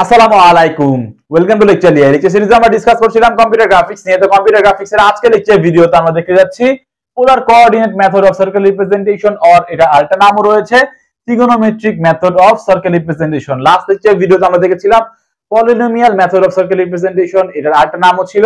আসসালামু আলাইকুম, welcome to lecture নিয়ে। লেকচার সিরিজে আমরা ডিসকাস করছিলাম কম্পিউটার গ্রাফিক্স নিয়ে। তো কম্পিউটার গ্রাফিক্স এর আজকে লেকচার ভিডিওতে আমরা দেখতে যাচ্ছি পোলার coordinate method of circle representation, or এটা আরেকটা নামও রয়েছে trigonometric method of circle representation. Last lecture ভিডিওতে আমরা দেখেছিলাম polynomial method of circle representation, এটার আরেকটা নামও ছিল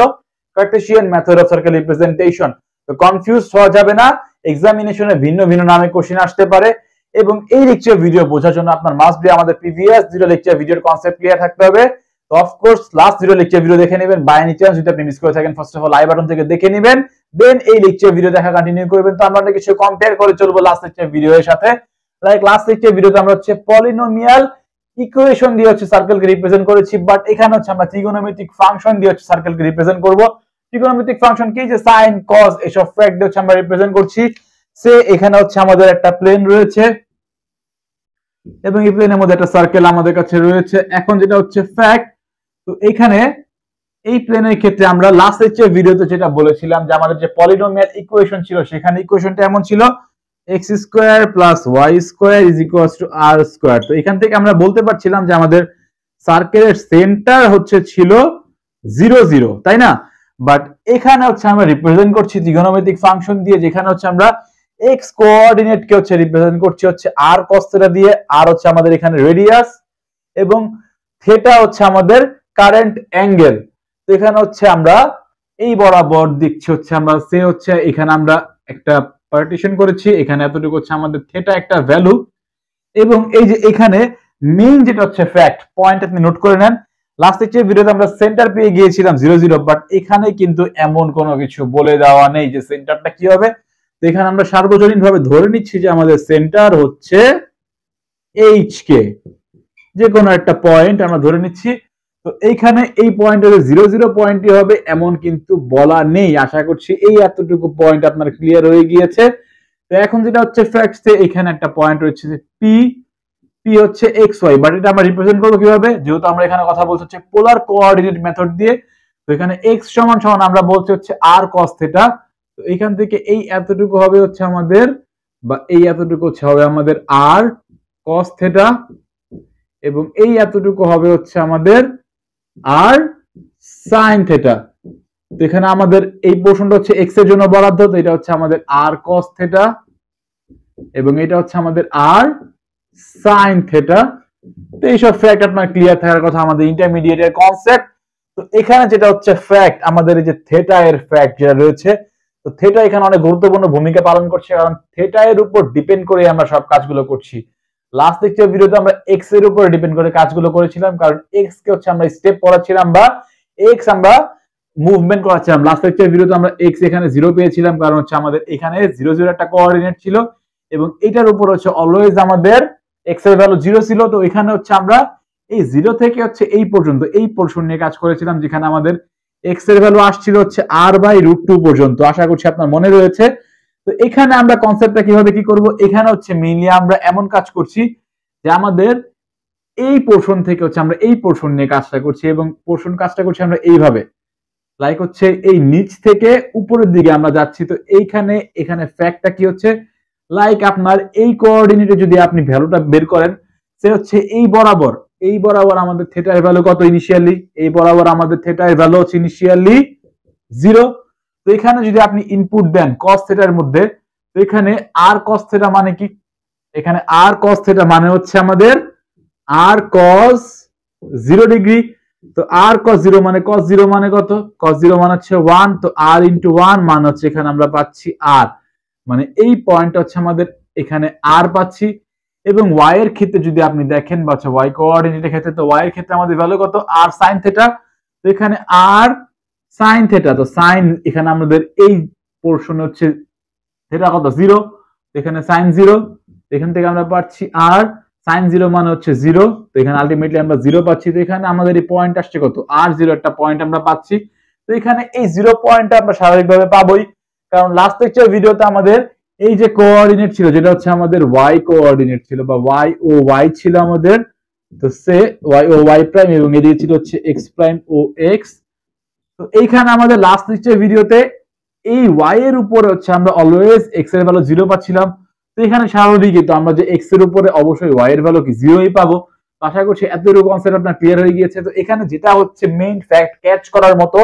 Cartesian method of circle representation. তো কনফিউজ হওয়া যাবে না, এক্সামিনেশনে ভিন্ন ভিন্ন নামে কোশ্চেন আসতে পারে। এবং এই লেকচার ভিডিও বোঝার জন্য আপনার মাস্ট বি আমাদের প্রিভিয়াস দুটো লেকচার ভিডিওর কনসেপ্ট ক্লিয়ার থাকতে হবে। তো অফকোর্স লাস্ট দুটো লেকচার ভিডিও দেখে নেবেন, বাই এনি চান্স যদি আপনি মিস করে থাকেন first of all I button থেকে দেখে নেবেন, দেন এই লেকচার ভিডিও দেখা কন্টিনিউ করবেন। তো আমরা কিছু কম্পেয়ার করে চলবো লাস্ট লেকচার ভিডিও এর সাথে। লাইক লাস্ট লেকচার ভিডিওতে আমরা হচ্ছে পলিনোমিয়াল ইকুয়েশন দিয়ে হচ্ছে সার্কেলকে রিপ্রেজেন্ট করেছি, বাট এখানে হচ্ছে আমরা ট্রিগোনোমেট্রিক ফাংশন দিয়ে হচ্ছে সার্কেলকে রিপ্রেজেন্ট করব। ট্রিগোনোমেট্রিক ফাংশন কি, যে সাইন কস এসব ফ্যাক্ট দিয়ে হচ্ছে আমরা রিপ্রেজেন্ট করছি। সে এখানে হচ্ছে আমাদের একটা প্লেন রয়েছে এবং এই প্লেনের মধ্যে একটা সার্কেল আমাদের কাছে রয়েছে। এখন যেটা হচ্ছে ফ্যাক্ট, তো এখানে এই প্লেনের ক্ষেত্রে আমরা লাস্ট লেকচার ভিডিওতে যেটা বলেছিলাম যে আমাদের যে পলিনোমিয়াল ইকুয়েশন ছিল, সেখানে ইকুয়েশনটা এমন ছিল x square plus y square is equals to r square. তো এখান থেকে আমরা বলতে পারছিলাম যে আমাদের সার্কেলের সেন্টার হচ্ছে ছিল 0 0, তাই না? বাট এখানে হচ্ছে আমরা রিপ্রেজেন্ট করছি ট্রিগোনোমেট্রিক ফাংশন দিয়ে, যেখানে হচ্ছে আমরা x কোঅর্ডিনেট কে হচ্ছে রিপ্রেজেন্ট করছি হচ্ছে r cos থিটা দিয়ে। r হচ্ছে আমাদের এখানে রেডিয়াস এবং থিটা হচ্ছে আমাদের কারেন্ট অ্যাঙ্গেল। তো এখানে হচ্ছে আমরা এই বরাবর দিচ্ছি হচ্ছে আমরা সে হচ্ছে এখানে আমরা একটা পার্টিশন করেছি, এখানে এতটুকু হচ্ছে আমাদের থিটা একটা ভ্যালু। এবং এই যে এখানে মেইন যেটা হচ্ছে ফ্যাক্ট পয়েন্ট আপনি নোট করে নেন, লাস্ট লেকচার ভিডিওতে আমরা সেন্টার পেয়ে গিয়েছিলাম 0 0, বাট এখানে কিন্তু এমন কোনো কিছু বলে দেওয়া নেই যে সেন্টারটা কি হবে। তো এখানে আমরা সার্বজনীনভাবে ধরে নিচ্ছি যে আমাদের সেন্টার হচ্ছে HK, যে কোনো একটা পয়েন্ট আমরা ধরে নিচ্ছি। তো এইখানে এই পয়েন্টের 0 0 পয়েন্টই হবে এমন কিন্তু বলা নেই। আশা করছি এই এতটুকু পয়েন্ট আপনার ক্লিয়ার হয়ে গিয়েছে। তো এখন যেটা হচ্ছে ফ্যাক্টস, এখানে একটা পয়েন্ট রয়েছে যে P হচ্ছে XY, বাট এটা আমরা রিপ্রেজেন্ট করব কিভাবে, যেহেতু আমরা এখানে কথা বলছি হচ্ছে পোলার কোঅর্ডিনেট মেথড দিয়ে। তো এখানে x সমান সমান আমরা বলছি হচ্ছে r cos থিটা। তো এখান থেকে এই এতটুকু হবে হচ্ছে আমাদের, বা এই এতটুকু হবে আমাদের r cos থিটা, এবং এই এতটুকু হবে হচ্ছে আমাদের r sin থিটা। তো এখানে আমাদের এই পোরশনটা হচ্ছে x এর জন্য বরাদ্দ, তো এটা হচ্ছে আমাদের r cos থিটা এবং এটা হচ্ছে আমাদের r sin থিটা। তো এইসব ফ্যাক্ট আপনার ক্লিয়ার থাকার কথা, আমাদের ইন্টারমিডিয়েটের কনসেপ্ট। তো এখানে যেটা হচ্ছে ফ্যাক্ট, আমাদের এই যে থিটা এর ফ্যাক্ট যেটা রয়েছে, তো থিটা এখানে অনেক গুরুত্বপূর্ণ ভূমিকা পালন করছে, কারণ থিটা এর উপর ডিপেন্ড করে আমরা সব কাজগুলো করছি। লাস্ট লেকচার ভিডিওতে আমরা x এর উপর ডিপেন্ড করে কাজগুলো করেছিলাম, কারণ x কে হচ্ছে আমরা স্টেপ পড়াচ্ছিলাম বা x আমরা মুভমেন্ট করাচ্ছিলাম। লাস্ট লেকচার ভিডিওতে আমরা x এখানে 0 পেয়েছিলাম, কারণ হচ্ছে আমাদের এখানে 0 0 একটা কোঅর্ডিনেট ছিল এবং এটার উপর হচ্ছে অলওয়েজ আমাদের x এর ভ্যালু 0 ছিল। তো এখানে হচ্ছে আমরা এই 0 থেকে হচ্ছে এই পর্যন্ত এই পোরশন নিয়ে কাজ করেছিলাম, যেখানে আমাদের x এর ভ্যালু আসছিল হচ্ছে r/√2 পর্যন্ত। আশা করছি আপনার মনে রয়েছে। তো এখানে আমরা কনসেপ্টটা কিভাবে কি করব, এখানে হচ্ছে মেইনলি আমরা এমন কাজ করছি যে আমাদের এই পোরশন থেকে হচ্ছে আমরা এই পোরশন নিয়ে কাজটা করছি, এবং পোরশন কাজটা করছি আমরা এইভাবে, লাইক হচ্ছে এই নিচ থেকে উপরের দিকে আমরা যাচ্ছি। তো এইখানে এখানে ফ্যাক্টটা কি হচ্ছে, লাইক আপনার এই কোঅর্ডিনেটে যদি আপনি ভ্যালুটা বের করেন, সে হচ্ছে এই বরাবর আমাদের থিটার ভ্যালু কত ইনিশিয়ালি, এই বরাবর আমাদের থিটার ভ্যালু হচ্ছে ইনিশিয়ালি 0। তো এখানে যদি আপনি ইনপুট দেন cos থিটার মধ্যে, তো এখানে r cos থিটা মানে কি, এখানে r cos থিটা মানে হচ্ছে আমাদের r cos 0 ডিগ্রি। তো r cos 0 মানে cos 0 মানে কত, cos 0 মানে হচ্ছে 1, তো r into 1 মানে হচ্ছে এখানে আমরা পাচ্ছি r, মানে এই পয়েন্টটা হচ্ছে আমাদের এখানে r পাচ্ছি। এবং y এর ক্ষেত্রে যদি আপনি দেখেন বা হচ্ছে y কোঅর্ডিনেটের ক্ষেত্রে, তো y এর ক্ষেত্রে আমাদের ভ্যালু কত, r sin থিটা। তো এখানে r sin থিটা, তো sin এখানে আমাদের এই পোরশন হচ্ছে থিটা কত 0, এখানে sin 0, এখান থেকে আমরা পাচ্ছি r sin 0 মানে হচ্ছে 0, তো এখানে আলটিমেটলি আমরা 0 পাচ্ছি। তো এখানে আমাদের এই পয়েন্ট আসছে কত, r0 একটা পয়েন্ট আমরা পাচ্ছি। তো এখানে এই 0 পয়েন্টটা আমরা স্বাভাবিকভাবে পাবোই, কারণ লাস্ট লেকচার ভিডিওতে আমাদের এই যে কোঅর্ডিনেট ছিল, যেটা হচ্ছে আমাদের y কোঅর্ডিনেট ছিল বা y ও y ছিল আমাদের, তো সে y ও y প্রাইম, এবং এদিকে ছিল হচ্ছে x প্রাইম ও x। তো এইখানে আমাদের লাস্ট লেকচার ভিডিওতে এই y এর উপরে হচ্ছে আমরা অলওয়েজ x এর ভ্যালু 0 পাচ্ছিলাম। তো এখানে স্বাভাবিকই, তো আমরা যে x এর উপরে অবশ্যই y এর ভ্যালু কি 0ই পাবো। আশা করছি এতটুকু কনসেপ্ট আপনার ক্লিয়ার হয়ে গিয়েছে। তো এখানে যেটা হচ্ছে মেইন ফ্যাক্ট ক্যাচ করার মতো,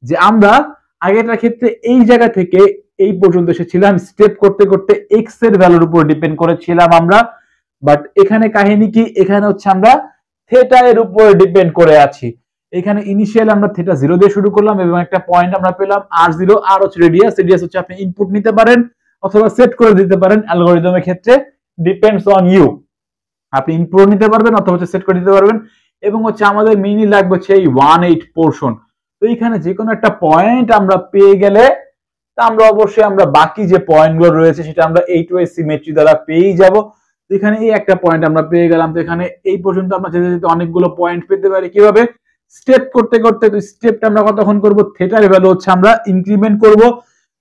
যে আমরা আগেরটার ক্ষেত্রে এই জায়গা থেকে এই পর্যন্ত এসেছিলাম স্টেপ করতে করতে এক্স এর ভ্যালুর উপর ডিপেন্ড করেছিলাম আমরা, বাট এখানে কাহিনী কি, এখানে হচ্ছে আমরা থেটা এর উপর ডিপেন্ড করে আছি। এখানে ইনিশিয়াল আমরা থেটা 0 দিয়ে শুরু করলাম এবং একটা পয়েন্ট আমরা পেলাম r0, আর হচ্ছে রেডিয়াস। রেডিয়াস হচ্ছে আপনি ইনপুট নিতে পারেন অথবা সেট করে দিতে পারেন, অ্যালগরিদমের ক্ষেত্রে ডিপেন্ডস অন ইউ। আপনি ইনপুট নিতে পারবেন অথবা হচ্ছে সেট করে দিতে পারবেন। এবং হচ্ছে আমাদের মেইনলি লাগবে হচ্ছে এই 1/8 পোরশন। তো এইখানে যে কোনো একটা পয়েন্ট আমরা পেয়ে গেলে তা আমরা অবশ্যই আমরা বাকি যে পয়েন্টগুলো রয়েছে সেটা আমরা এই টু সিমেট্রি দ্বারা পেয়েই যাব। এখানে এই একটা পয়েন্ট আমরা পেয়ে গেলাম। তো এখানে এই পর্যন্ত আমরা যেতে যেতে অনেকগুলো পয়েন্ট পেতে পারি। কিভাবে? স্টেপ করতে করতে। তো স্টেপটা আমরা কতক্ষণ করব? থেটার ভ্যালু হচ্ছে আমরা ইনক্রিমেন্ট করব।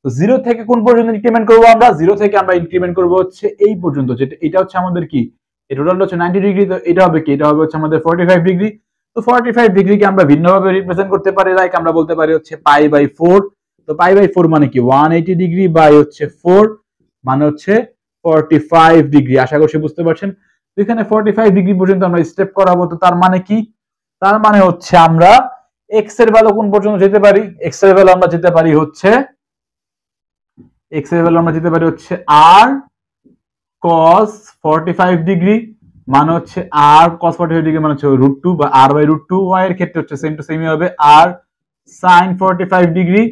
তো 0 থেকে কোন পর্যন্ত ইনক্রিমেন্ট করব আমরা? 0 থেকে আমরা ইনক্রিমেন্ট করব হচ্ছে এই পর্যন্ত, যেটা এটা হচ্ছে আমাদের কি, এই টোটালটা হচ্ছে 90 ডিগ্রি। তো এটা হবে কি, এটা হবে হচ্ছে আমাদের 45 ডিগ্রি। তো 45 ডিগ্রিকে আমরা ভিন্নভাবে রিপ্রেজেন্ট করতে পারি, লাইক আমরা বলতে পারি হচ্ছে π/4। তো π/4 মানে কি 180 ডিগ্রি বাই হচ্ছে 4 মানে হচ্ছে 45 ডিগ্রি। আশা করছি বুঝতে পারছেন। তো এখানে 45 ডিগ্রি পর্যন্ত আমরা স্টেপ করাবো। তো তার মানে কি, তার মানে হচ্ছে আমরা এক্স এর ভ্যালু কোন পর্যন্ত যেতে পারি? এক্স এর ভ্যালু আমরা যেতে পারি হচ্ছে r cos 45 ডিগ্রি মানে হচ্ছে r cos 45 ডিগ্রি মানে হচ্ছে √2 বা r/√2। y এর ক্ষেত্রে হচ্ছে সেম টু সেমই হবে r sin 45 ডিগ্রি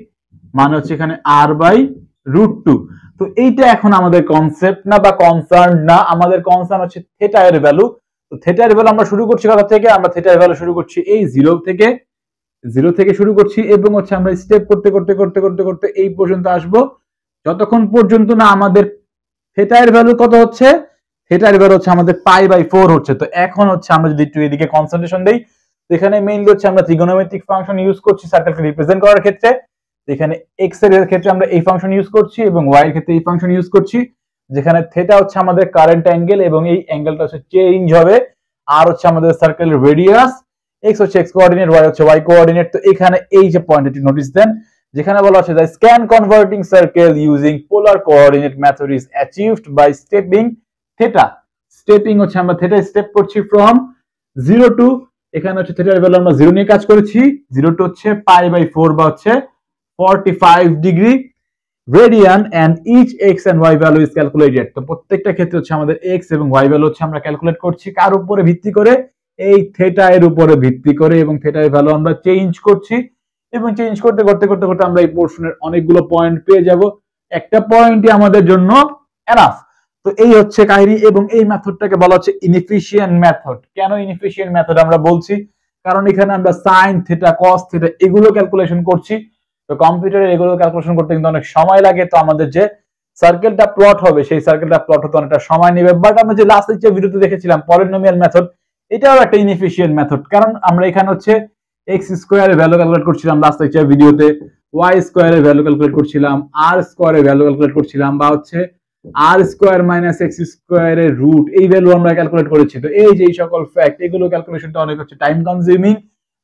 মানে হচ্ছে এখানে r/√2। তো এইটা এখন আমাদের কনসেপ্ট না বা কনসার্ন না, আমাদের কনসার্ন হচ্ছে থেটা এর ভ্যালু। তো থেটা এর ভ্যালু আমরা শুরু করছি কোথা থেকে? আমরা থেটা এর ভ্যালু শুরু করছি এই 0 থেকে শুরু করছি এবং হচ্ছে আমরা স্টেপ করতে করতে করতে করতে করতে এই পর্যন্ত আসব, যতক্ষণ পর্যন্ত না আমাদের থেটা এর ভ্যালু কত হচ্ছে? থেটা এর ভ্যালু হচ্ছে আমাদের π/4 হচ্ছে। তো এখন হচ্ছে আমরা যদি একটু এদিকে কনসেন্ট্রেশন দেই, তো এখানে মেইনলি হচ্ছে আমরা ট্রিগোনোমেট্রিক ফাংশন ইউজ করছি সার্কেলকে রিপ্রেজেন্ট করার ক্ষেত্রে। এখানে x এর ক্ষেত্রে আমরা এই ফাংশন ইউজ করছি এবং y এর ক্ষেত্রে এই ফাংশন ইউজ করছি, যেখানে থেটা হচ্ছে আমাদের কারেন্ট অ্যাঙ্গেল এবং এই অ্যাঙ্গেলটা হচ্ছে চেঞ্জ হবে। আর হচ্ছে আমাদের সার্কেলের রেডিয়াস, x হচ্ছে x কোঅর্ডিনেট, y হচ্ছে y কোঅর্ডিনেট। তো এখানে এই যে পয়েন্টটি নোটিস দেন, যেখানে বলা হচ্ছে the scan converting circle using polar coordinate method is achieved by stepping theta। Stepping হচ্ছে আমরা থেটা স্টেপ করছি from 0 to, এখানে হচ্ছে থেটার ভ্যালু আমরা 0 নিয়ে কাজ করেছি। 0 to হচ্ছে π/4 বা হচ্ছে 45 degree radian and each x and y value is calculated। তো প্রত্যেকটা ক্ষেত্রে হচ্ছে আমাদের x এবং y ভ্যালু হচ্ছে আমরা ক্যালকুলেট করছি কার উপরে ভিত্তি করে? এই থেটা এর উপরে ভিত্তি করে। এবং থেটা এর ভ্যালু আমরা চেঞ্জ করছি এবং চেঞ্জ করতে করতে করতে করতে আমরা এই পোরশনের অনেকগুলো পয়েন্ট পেয়ে যাব। একটা পয়েন্টই আমাদের জন্য এনাফ। তো এই হচ্ছে কাহিনী এবং এই মেথডটাকে বলা হচ্ছে ইনএফিশিয়েন্ট মেথড। কেন ইনএফিশিয়েন্ট মেথড আমরা বলছি? কারণ এখানে আমরা সাইন থেটা কস থেটা এগুলো ক্যালকুলেশন করছি। তো কম্পিউটারে এগুলো ক্যালকুলেশন করতে কিন্তু অনেক সময় লাগে। তো আমাদের যে সার্কেলটা প্লট হবে সেই সার্কেলটা প্লট হতে অনেকটা সময় নেবে। বাট আমরা যে লাস্ট যে ভিডিওতে দেখেছিলাম পলিনোমিয়াল মেথড, এটাও একটা ইনএফিশিয়েন্ট মেথড। কারণ আমরা এখানে হচ্ছে x স্কয়ারের ভ্যালু ক্যালকুলেট করছিলাম লাস্ট লেকচার ভিডিওতে, y স্কয়ারের ভ্যালু ক্যালকুলেট করছিলাম, r স্কয়ারের ভ্যালু ক্যালকুলেট করছিলাম, বা হচ্ছে r স্কয়ার মাইনাস x স্কয়ারের রুট এই ভ্যালু আমরা ক্যালকুলেট করেছি। তো এই যে সকল ফ্যাক্ট এগুলো ক্যালকুলেশনটা অনেক হচ্ছে টাইম কনজিউমিং,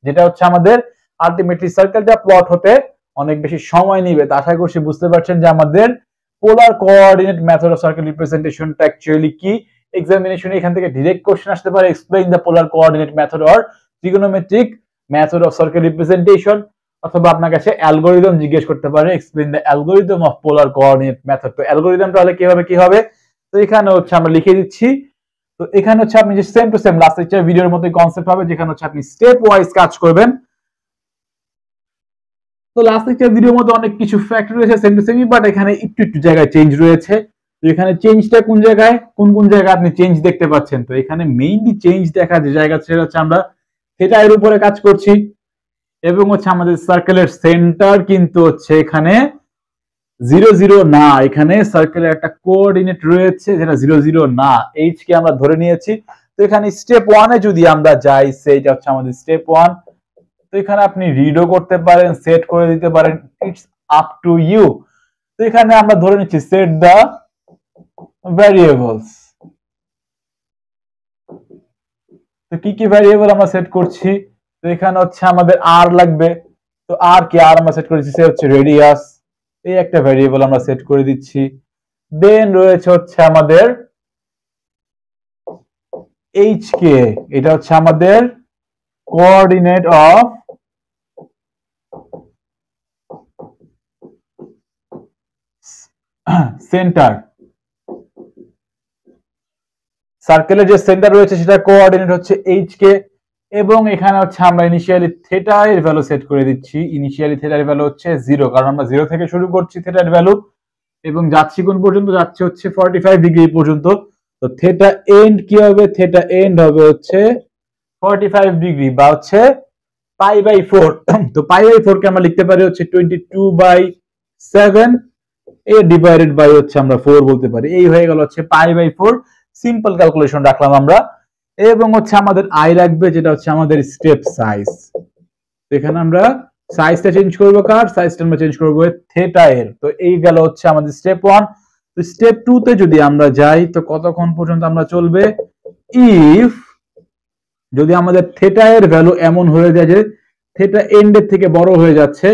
যেটা হচ্ছে আমাদের আলটিমেটলি সার্কেলটা প্লট হতে অনেক বেশি সময় নেবে। তো আশা করছি বুঝতে পারছেন যে আমাদের polar coordinate method of circle রিপ্রেজেন্টেশনটা অ্যাকচুয়ালি কি। এক্সামিনেশনে এখান থেকে ডাইরেক্ট কোশ্চেন আসতে পারে, explain the polar coordinate method or trigonometric method of circle representation, অথবা আপনার কাছে অ্যালগরিদম জিজ্ঞেস করতে পারে, explain the algorithm of polar coordinate method. তো অ্যালগরিদমটা হলে কিভাবে কি হবে? তো এখানে হচ্ছে আমরা লিখে দিচ্ছি। তো এখানে হচ্ছে আপনি যে same to same last lecture ভিডিওর মতোই কনসেপ্ট হবে, যেখানে হচ্ছে আপনি স্টেপ ওয়াইজ কাজ করবেন। তো লাস্ট লেকচার ভিডিওর মধ্যে অনেক কিছু ফ্যাক্ট রয়েছে সেম টু সেমই, বাট এখানে একটু একটু জায়গায় চেঞ্জ রয়েছে। তো এখানে চেঞ্জটা কোন জায়গায়, কোন কোন জায়গায় আপনি চেঞ্জ দেখতে পাচ্ছেন? তো এখানে মেইনলি চেঞ্জ দেখা যে জায়গা সেটা হচ্ছে আমরা থেটা এর উপরে কাজ করছি এবং হচ্ছে আমাদের সার্কেলের সেন্টার কিন্তু হচ্ছে এখানে 0 0 না, এখানে সার্কেলের একটা কোঅর্ডিনেট রয়েছে যেটা 0 0 না, এইচ কে আমরা ধরে নিয়েছি। তো এখানে স্টেপ 1 এ যদি আমরা যাই, সেইটা হচ্ছে আমাদের স্টেপ 1। তো এখানে আপনি রিডও করতে পারেন, সেট করে দিতে পারেন, ইটস আপ টু ইউ। তো এখানে আমরা ধরে নিচ্ছি সেট দা ভ্যারিয়েবলস। তো কি কি ভ্যারিয়েবল আমরা সেট করছি? তো এখানে হচ্ছে আমাদের আর লাগবে। তো আর কি, আর আমরা সেট করেছি সে হচ্ছে রেডিয়াস, এই একটা ভ্যারিয়েবল আমরা সেট করে দিচ্ছি। দেন রয়েছে হচ্ছে আমাদের কে, এটা হচ্ছে আমাদের কোঅর্ডিনেট অফ সেন্টার। সার্কেলের যে সেন্টার রয়েছে সেটা কোঅর্ডিনেট হচ্ছে কে, এবং এখানে হচ্ছে আমরা ইনিশিয়ালি থিটা এর ভ্যালু সেট করে দিচ্ছি। ইনিশিয়ালি থিটা এর ভ্যালু হচ্ছে 0, কারণ আমরা 0 থেকে শুরু করছি থিটা এর ভ্যালু, এবং যাচ্ছি কোন পর্যন্ত, যাচ্ছে হচ্ছে 45 ডিগ্রি পর্যন্ত। তো থিটা এন্ড কি হবে, থিটা এন্ড হবে হচ্ছে 45 ডিগ্রি বা হচ্ছে π/4। তো π/4 কে আমরা লিখতে পারি হচ্ছে 22/7 এ ডিভাইডেড বাই হচ্ছে আমরা 4 বলতে পারি। এই হয়ে গেল হচ্ছে π/4। সিম্পল ক্যালকুলেশন রাখলাম আমরা, এবং হচ্ছে আমাদের আই রাখবে যেটা হচ্ছে আমাদের স্টেপ সাইজ। তো এখানে আমরা সাইজটা চেঞ্জ করব, কার সাইজটা আমরা চেঞ্জ করব থিটা এর। তো এই গেল হচ্ছে আমাদের স্টেপ 1। তো স্টেপ 2 তে যদি আমরা যাই তো কতক্ষণ পর্যন্ত আমরা চলবে, ইফ যদি আমাদের থিটা এর ভ্যালু এমন হয়ে যায় যে থিটা এন্ডের থেকে বড় হয়ে যাচ্ছে,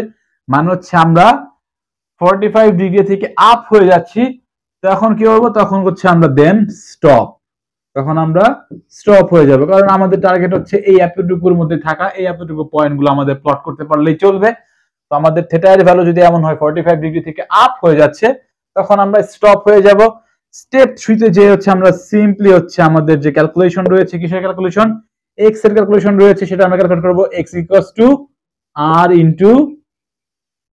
মানে হচ্ছে আমরা 45 ডিগ্রি থেকে আপ হয়ে যাচ্ছি, তখন কি করব, তখন হচ্ছে আমরা দেন স্টপ। তখন আমরা স্টপ হয়ে যাবে, কারণ আমাদের টার্গেট হচ্ছে এই এতটুকুর মধ্যে থাকা, এই এতটুকু পয়েন্টগুলো আমাদের প্লট করতে পারলেই চলবে। তো আমাদের থিটা এর ভ্যালু যদি এমন হয় 45 ডিগ্রি থেকে আপ হয়ে যাচ্ছে, তখন আমরা স্টপ হয়ে যাব। স্টেপ 3 তে যে হচ্ছে আমরা সিম্পলি হচ্ছে আমাদের যে ক্যালকুলেশন রয়েছে, কিসের ক্যালকুলেশন, x এর ক্যালকুলেশন রয়েছে, সেটা আমরা ক্যালকুলেট করব x r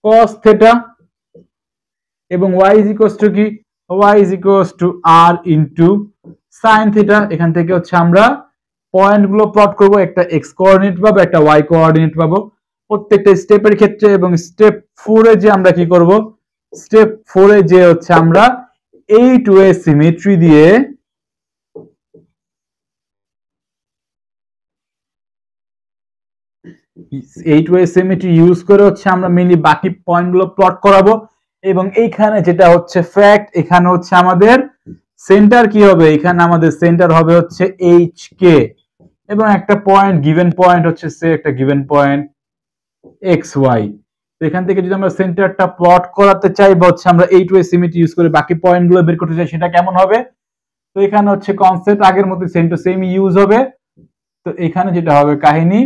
cos থিটা, এবং y কি, y r sin থিটা। এখান থেকে হচ্ছে আমরা পয়েন্টগুলো প্লট করব, একটা x কোঅর্ডিনেট পাবো, একটা y কোঅর্ডিনেট পাবো প্রত্যেকটা স্টেপের ক্ষেত্রে। এবং স্টেপ 4 এ যে আমরা কি করব, স্টেপ 4 এ যে হচ্ছে আমরা 8-way সিমেট্রি দিয়ে ইউজ করে হচ্ছে আমরা মেইনলি বাকি পয়েন্টগুলো প্লট করাবো। এবং এইখানে যেটা হচ্ছে ফ্যাক্ট, এখানে হচ্ছে আমাদের সেন্টার কি হবে, এখানে আমাদের সেন্টার হবে হচ্ছে কে, এবং একটা পয়েন্ট গিভেন পয়েন্ট হচ্ছে সে একটা গিভেন পয়েন্ট xy। তো এখান থেকে যদি আমরা সেন্টারটা প্লট করাতে চাই বা হচ্ছে আমরা 8-way সিমেট্রি ইউজ করে বাকি পয়েন্টগুলো বের করতে চাই, সেটা কেমন হবে। তো এখানে হচ্ছে কনসেপ্ট আগের মতো সেম টু সেম ইউজ হবে। তো এখানে যেটা হবে কাহিনী,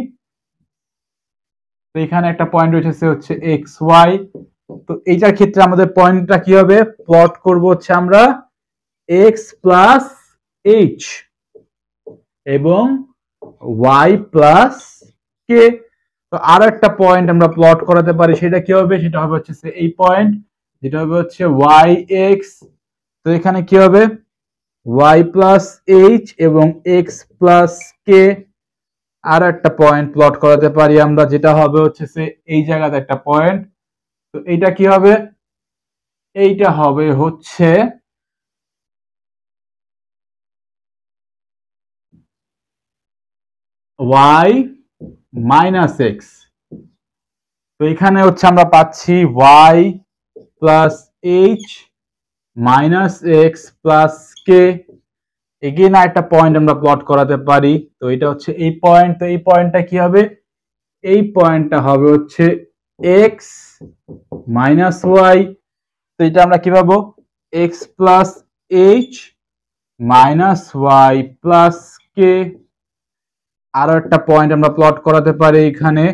তো এখানে একটা পয়েন্ট রয়েছে সে হচ্ছে xy। তো এইটার ক্ষেত্রে আমাদের পয়েন্টটা কি হবে, প্লট করব হচ্ছে আমরা x প্লাস h এবং y প্লাস k। তো আর একটা পয়েন্ট আমরা প্লট করাতে পারি, সেটা কি হবে, সেটা হবে হচ্ছে এই পয়েন্ট, যেটা হবে হচ্ছে yx। তো এখানে কি হবে, y প্লাস h এবং x প্লাস k। আর একটা পয়েন্ট প্লট করাতে পারি আমরা, যেটা হবে হচ্ছে এই জায়গাতে একটা পয়েন্ট। তো এইটা কি হবে, এইটা হবে হচ্ছে y মাইনাস x। তো এখানে হচ্ছে আমরা পাচ্ছি y plus h minus x plus k। Again একটা পয়েন্ট আমরা প্লট করাতে পারি, তো এটা হচ্ছে এই পয়েন্ট। তো এই পয়েন্টটা কি হবে, এই পয়েন্টটা হবে হচ্ছে x মাইনাস y। তো এটা আমরা কি পাবো, x plus h minus y plus k। আরো একটা পয়েন্ট আমরা প্লট করাতে পারি এখানে,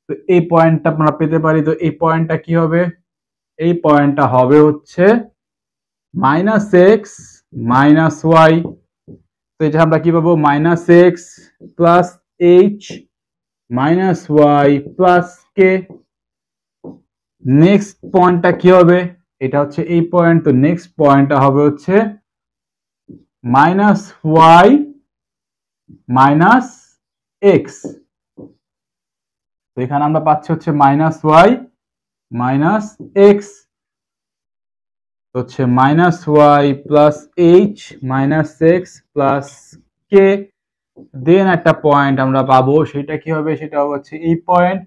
তো এই পয়েন্টটা আমরা পেতে পারি। তো এই পয়েন্টটা কি হবে, এই পয়েন্টটা হবে হচ্ছে মাইনাস এক্স মাইনাস ওয়াই। তো এটা আমরা কি পাবো, minus x plus h minus y plus k. Next পয়েন্টটা কি হবে, এটা হচ্ছে এই পয়েন্ট। তো নেক্সট পয়েন্টটা হবে হচ্ছে মাইনাস ওয়াই মাইনাস এক্স। তো এখানে আমরা পাচ্ছি হচ্ছে মাইনাস ওয়াই মাইনাস এক্স, হচ্ছে minus y plus h minus x plus k. Then একটা পয়েন্ট আমরা পাবো, সেটা কি হবে, সেটা হচ্ছে এই পয়েন্ট,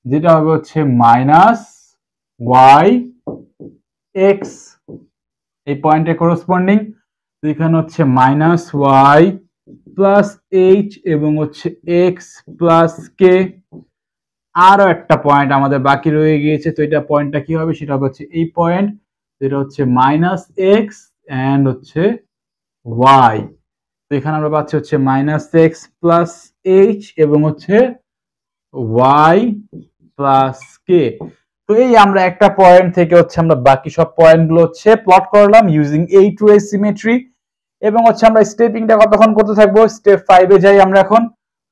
যেটা হবে হচ্ছে মাইনাস ওয়াই এক্স, এই পয়েন্টে করসপন্ডিং। তো এখানে হচ্ছে মাইনাস ওয়াই প্লাস এইচ এবং হচ্ছে এক্স প্লাস কে। আরো একটা পয়েন্ট আমাদের বাকি রয়ে গিয়েছে, তো এটা পয়েন্টটা কি হবে, সেটা হচ্ছে এই পয়েন্ট, যেটা হচ্ছে মাইনাস এক্স এন্ড হচ্ছে ওয়াই। তো এখানে আমরা পাচ্ছি হচ্ছে -x + h এবং হচ্ছে y + k। তো এই আমরা একটা পয়েন্ট থেকে হচ্ছে আমরা বাকি সব পয়েন্টগুলো হচ্ছে প্লট করলাম ইউজিং a2a সিমেট্রি এবং হচ্ছে আমরা স্টেপিংটা কতক্ষণ করতে থাকবো, স্টেপ 5 এ যাই আমরা এখন।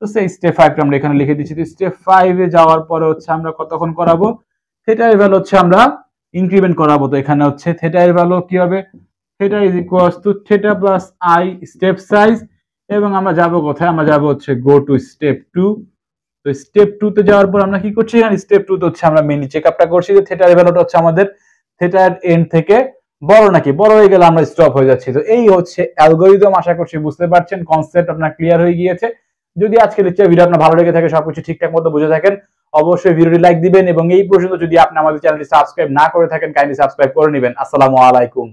তো সেই স্টেপ 5টা আমরা এখানে লিখে দিচ্ছি। তো স্টেপ 5 এ যাওয়ার পরে হচ্ছে আমরা কতক্ষণ করাবো, থিটা এর ভ্যালু হচ্ছে আমরা ইনক্রিমেন্ট করাবো। তো এখানে হচ্ছে থিটা এর ভ্যালু কি হবে, theta is equals to theta plus i step size এবং আমরা যাব কোথায়, আমরা যাব হচ্ছে গো টু স্টেপ 2। তো স্টেপ 2 তে যাওয়ার পর আমরা কি করছি, এখানে স্টেপ 2 তে হচ্ছে আমরা মেইনলি চেকআপটা করছি যে থিটার ভ্যালুটা হচ্ছে আমাদের থিটার এন্ড থেকে বড় নাকি, বড় হয়ে গেলে আমরা স্টপ হয়ে যাচ্ছি। তো এই হচ্ছে অ্যালগরিদম, আশা করছি বুঝতে পারছেন, কনসেপ্ট আপনার ক্লিয়ার হয়ে গিয়েছে। যদি আজকে লেকচার ভিডিও আপনার ভালো লেগে থাকে, সবকিছু ঠিকঠাক মতো বুঝে থাকেন, অবশ্যই ভিডিওটি লাইক দিবেন এবং এই পর্যন্ত যদি আপনি আমাদের চ্যানেলটি সাবস্ক্রাইব না করে থাকেন কাইন্ডলি সাবস্ক্রাইব করে নেবেন। আসসালামু আলাইকুম।